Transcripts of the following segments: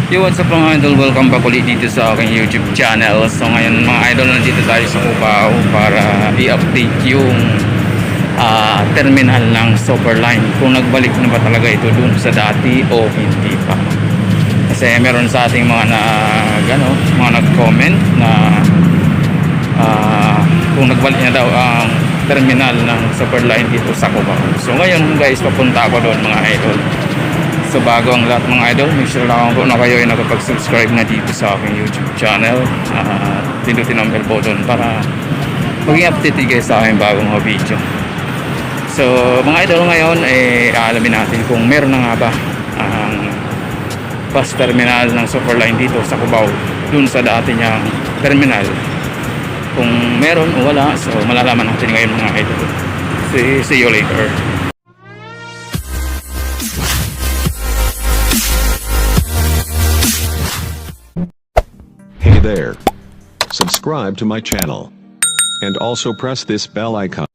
Yo, what's up mga idol? Welcome back ulit dito sa aking YouTube channel. So ngayon mga idol, nandito tayo sa Cubao para i-update yung terminal ng Superline, kung nagbalik na ba talaga ito dun sa dati o hindi pa. Kasi meron sa ating mga mga nag-comment na kung nagbalik na daw ang terminal ng Superline dito sa Cubao. So ngayon guys, papunta ako doon mga idol. So bago ang lahat mga idol, make sure lang po na kayo ay nakapag-subscribe na dito sa aking YouTube channel. Pindutin ang bell button para maging update kayo sa aking bagong mga video. So mga idol, ngayon alamin natin kung meron na nga ba ang bus terminal ng Superline dito sa Cubao dun sa dati niyang terminal. Kung meron o wala, so malalaman natin ngayon mga idol. See you later. Hey there. Subscribe to my channel. And also press this bell icon.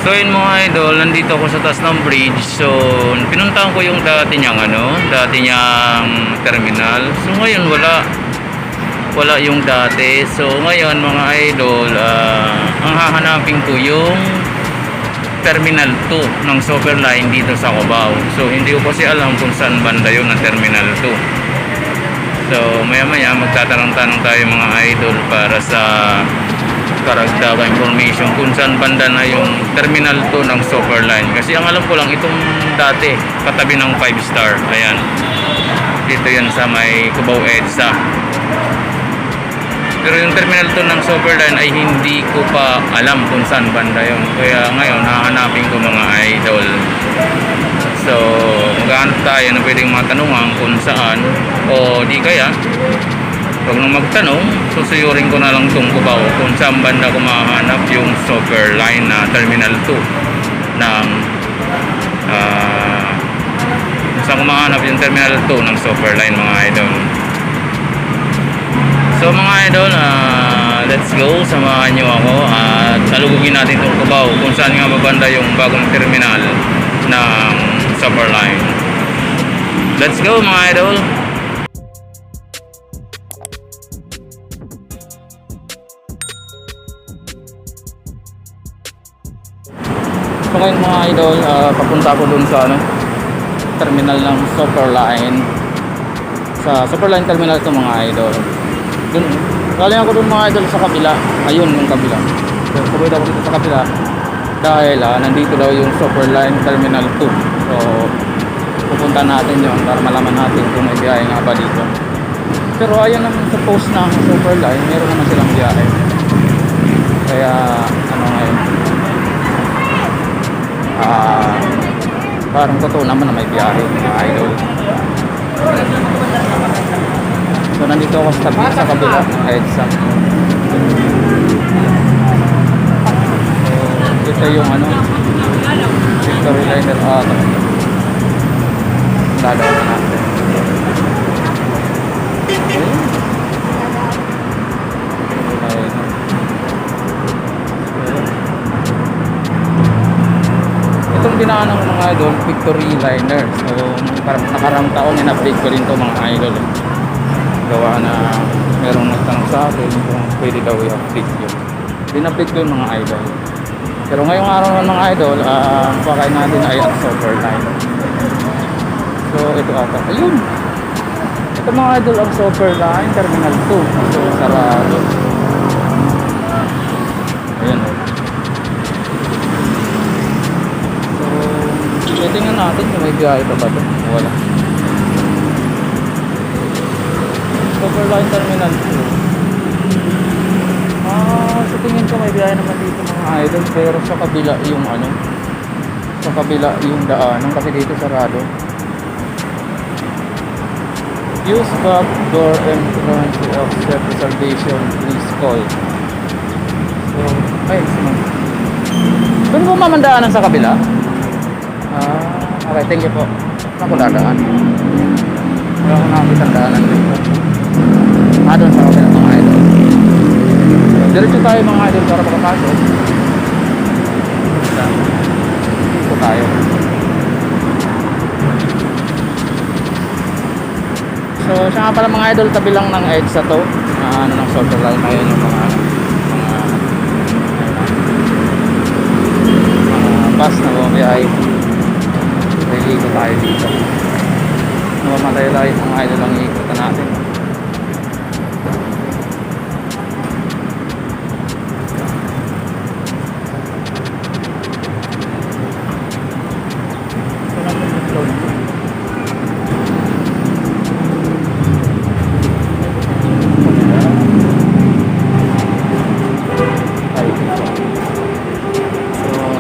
So yun mga idol, nandito ako sa taas ng bridge. So pinuntahan ko yung dati niyang terminal. So ngayon wala yung dati. So ngayon mga idol, ang hahanapin ko yung Terminal 2 ng Superline dito sa Cubao. So hindi ko kasi alam kung saan banda yun ng Terminal 2. So maya magtatanong-tanong tayo mga idol para sa karagdagang information kung saan banda na yung Terminal 2 ng Superline. Kasi ang alam ko lang itong dati katabi ng 5 star. Ayan, dito yan sa may Cubao EDSA. Pero yung Terminal 2 ng Superline ay hindi ko pa alam kung saan banda yun. Kaya ngayon hahanapin ko mga idol. So maghahanap tayo na pwedeng matanungan kung saan, o di kaya huwag nang magtanong, susuyurin ko na lang itong Cubao kung saan banda ko mahanap yung Superline na Terminal 2 ng saan ko mahanap yung Terminal 2 ng Superline mga idol. So mga idol, let's go, samahan nyo ako at talugugin natin itong Cubao kung saan nga babanda yung bagong terminal ng Superline. Let's go mga idol. So ngayon mga idol, papunta ako dun sa terminal ng Superline, sa Superline Terminal to mga idol. Dun, galing ako dun mga idol sa kabila. Ayun yung kabila. So sabay ako dito sa kabila dahil nandito daw yung Superline Terminal 2. So pupunta natin yun para malaman natin kung may biyahe nga ba dito. Pero ayan naman sa post ng Superline, meron naman silang biyahe. Kaya ngayon, parang totoo naman na may biyahe mga idol. So nandito ako sa kabila ng EDSA. So ito yung Victory Liner dadaan natin. Itong dinaan ng mga idol, Victory Liner. So nakarang taon in-update ko rin to mga idol. Gawa na merong nagtanong sa akin kung pwede daw i-update yun. Din-update ko yung mga idol. Pero ngayong araw ng mga idol, pakain natin ay ang Superline. So ito ata, ayun, ito mga idol ang Superline Terminal 2. So sarado. Ayan. So tingnan natin kung may biyahe pa ba ito. Wala. Superline Terminal 2. Sa tingin ko may biyahe naman dito mga idol, pero sa kabila yung sa kabila yung daanan kasi dito sarado. Use back door entrance to offset reservation, please call. So, doon po mamandaanan sa kabila. Okay, thank you po. Saan ko dadaan? Wala ko nakakita ang daanan dito. Doon sa kabila mga idol. Diretso tayo mga idol para makapasok. Dito tayo. siya nga pala mga idol, tabi lang ng EDSA to. Ano ng Super Line. Ayun yung mga bus na bumiyay. Liligo tayo dito. Mamatay-lay mga idol ang iikutan natin.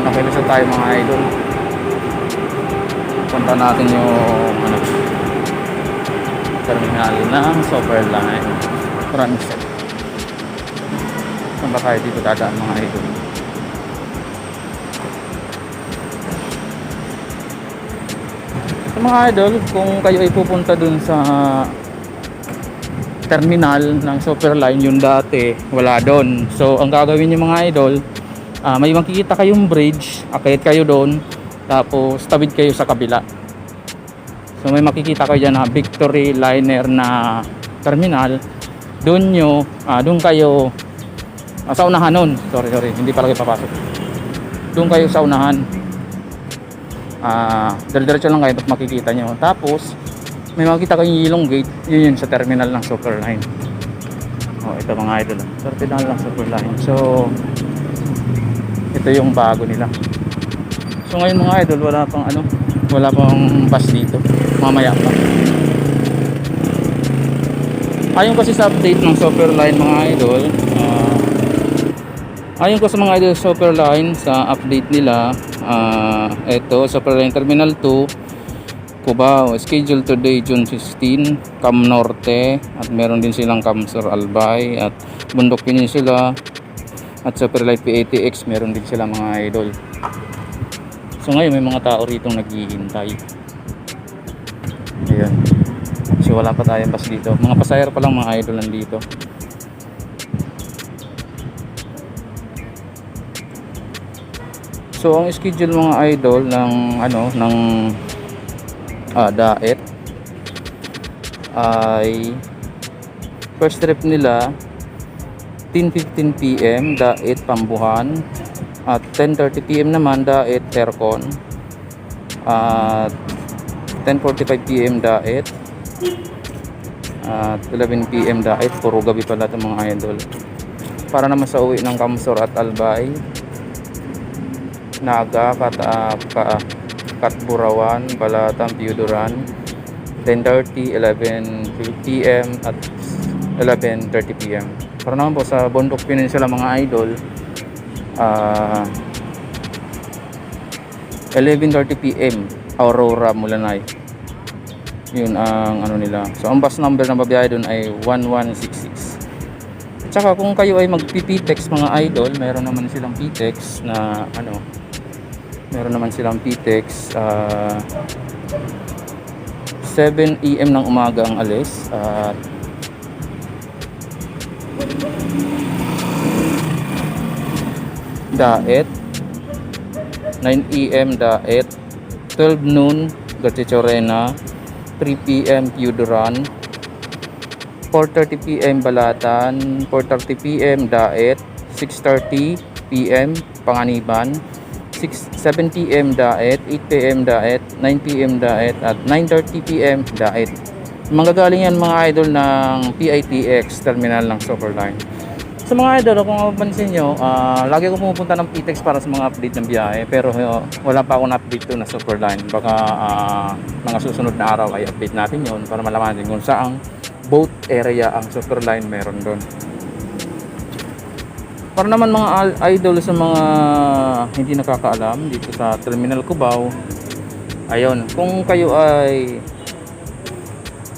Nakilusot tayo mga idol. Punta natin yung terminal ng Super Line Transit. Punta tayo dito dadaan mga idol. So mga idol, kung kayo ay pupunta dun sa terminal ng Super Line, yung dati wala doon. So ang gagawin niyo mga idol, may makikita kayong bridge, akit kayo doon, tapos tawid kayo sa kabila. So may makikita kayo dyan na Victory Liner na terminal. Doon kayo sa unahan nun. Sorry, hindi pala kayo papasok. Doon kayo sa unahan. Diretso lang kayo, makikita nyo. Tapos may makikita kayong yellow gate, yun sa terminal ng Super Line. Ito mga idol, terminal ng Super Line. So ito yung bago nila. So ngayon mga idol, wala pang bus dito. Mamaya pa. Ayon kasi sa update ng Super Line mga idol, ayon ko sa mga idol Super Line sa update nila, ito Super Line Terminal 2 Cubao, schedule today June 16, Cam Norte, at meron din silang Cam Sur Albay at Bundok Peninsula. At Super Light P80X meron din sila mga idol. So ngayon may mga tao rito naghihintay. Ayan. So wala pa tayong bus dito. Mga pasahero pa lang mga idol nandito. So ang schedule mga idol ng DAET ay first trip nila 10:15 PM DAET Pambuhan, at 10:30 PM naman DAET Aircon, at 10:45 PM DAET, at 11 PM DAET. Puro gabi pala itong mga idol. Para naman sa uwi ng Kamsur at Albay, Naga, Katburawan, Balatan, Piuduran, 10:30, 11 PM at 11:30 PM. Para naman po sa Bundok Peninsula mga idol, 11:30 PM Aurora, Mulanay. Yun ang nila. So ang bus number na babiyahe doon ay 1166. At saka kung kayo ay magpi-PTEX mga idol, meron naman silang PTEX na meron naman silang PTEX 7 AM ng umaga ang alis, at DAET 9 AM DAET, 12 noon Gatchorena, 3 PM Piuduran, 4:30 PM Balatan, 4:30 PM DAET, 6:30 PM Panganiban, 7 PM DAET, 8 PM DAET, 9 PM DAET, at 9:30 PM DAET. Manggagaling yan mga idol ng PITX terminal ng Super Line. Sa mga idol, kung mapapansin nyo, lagi ko pumupunta ng PTEX para sa mga update ng biyahe, pero wala pa akong update to na Super Line. Baka mga susunod na araw ay update natin yon para malaman din kung saang boat area ang Super Line meron doon. Para naman mga idol sa mga hindi nakakaalam dito sa Terminal Cubao, ayun, kung kayo ay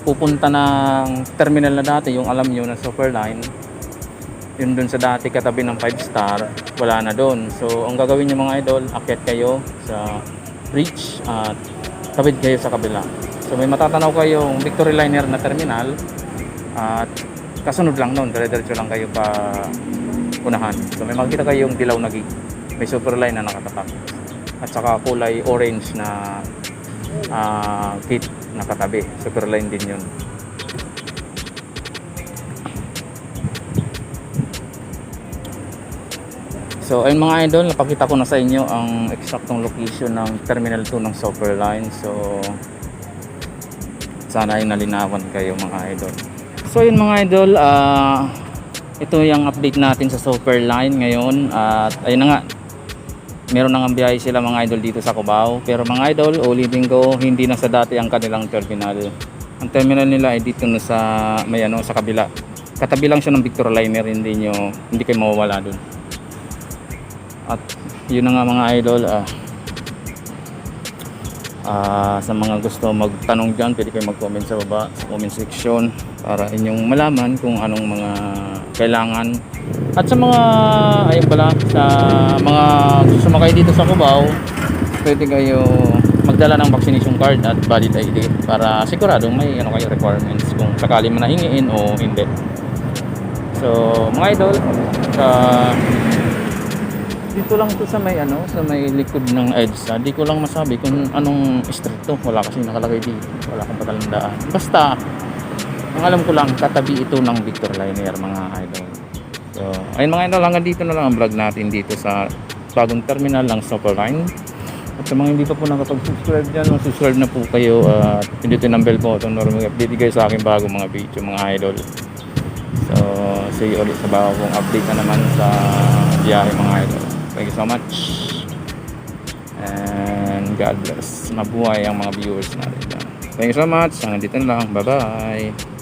pupunta ng terminal na dati, yung alam nyo na Super Line, yun dun sa dati katabi ng 5 star, wala na doon. So ang gagawin nyo mga idol, akyat kayo sa bridge at tawid kayo sa kabila. So may matatanaw kayong Victory Liner na terminal, at kasunod lang noon, dire-diretso lang kayo pa unahan. So may makikita kayong dilaw na gate, may Super Line na nakatapat, at saka kulay orange na gate nakatabi, Super Line din yun. So ayun mga idol, napakita ko na sa inyo ang eksaktong location ng Terminal 2 ng Super Line. So sana ay nalinawan kayo mga idol. So ayun mga idol, ito yung update natin sa Super Line ngayon. At ayun na nga, meron na nga biyahe sila mga idol dito sa Cubao. Pero mga idol, ulitin ko, hindi na sa dati ang kanilang terminal. Ang terminal nila ay dito na sa may ano, sa kabila. Katabi lang siya ng Victor Liner, hindi kayo mawawala dun. At yun na nga mga idol, sa mga gusto magtanong dyan, pwede kayo mag-comment sa baba sa comment section para inyong malaman kung anong mga kailangan. At sa mga ayun pala, sa mga gusto sumakay dito sa Cubao, pwede kayo magdala ng vaccination card at valid ID para siguradong may ano kayo requirements kung sakali man nahingiin o hindi. So mga idol, dito lang to sa may ano, sa may likod ng EDSA. Di ko lang masabi kung anong street to. Wala kasi nakalagay dito. Wala akong patalandaan. Basta ang alam ko lang, katabi ito ng Victor Liner mga idol. So ayun mga idol, hanggang dito na lang ang vlog natin dito sa bagong terminal ng Super Line. At sa mga hindi pa po nakapag-subscribe dyan, subscribe na po kayo at pindutin ang bell button para mag-update kayo sa aking bagong mga video mga idol. So see you ulit sa bagong update na naman sa biyahe mga idol. Thank you so much and God bless. Mabuhay ang mga viewers natin. Thank you so much. Hanggang dito na lang. Bye bye.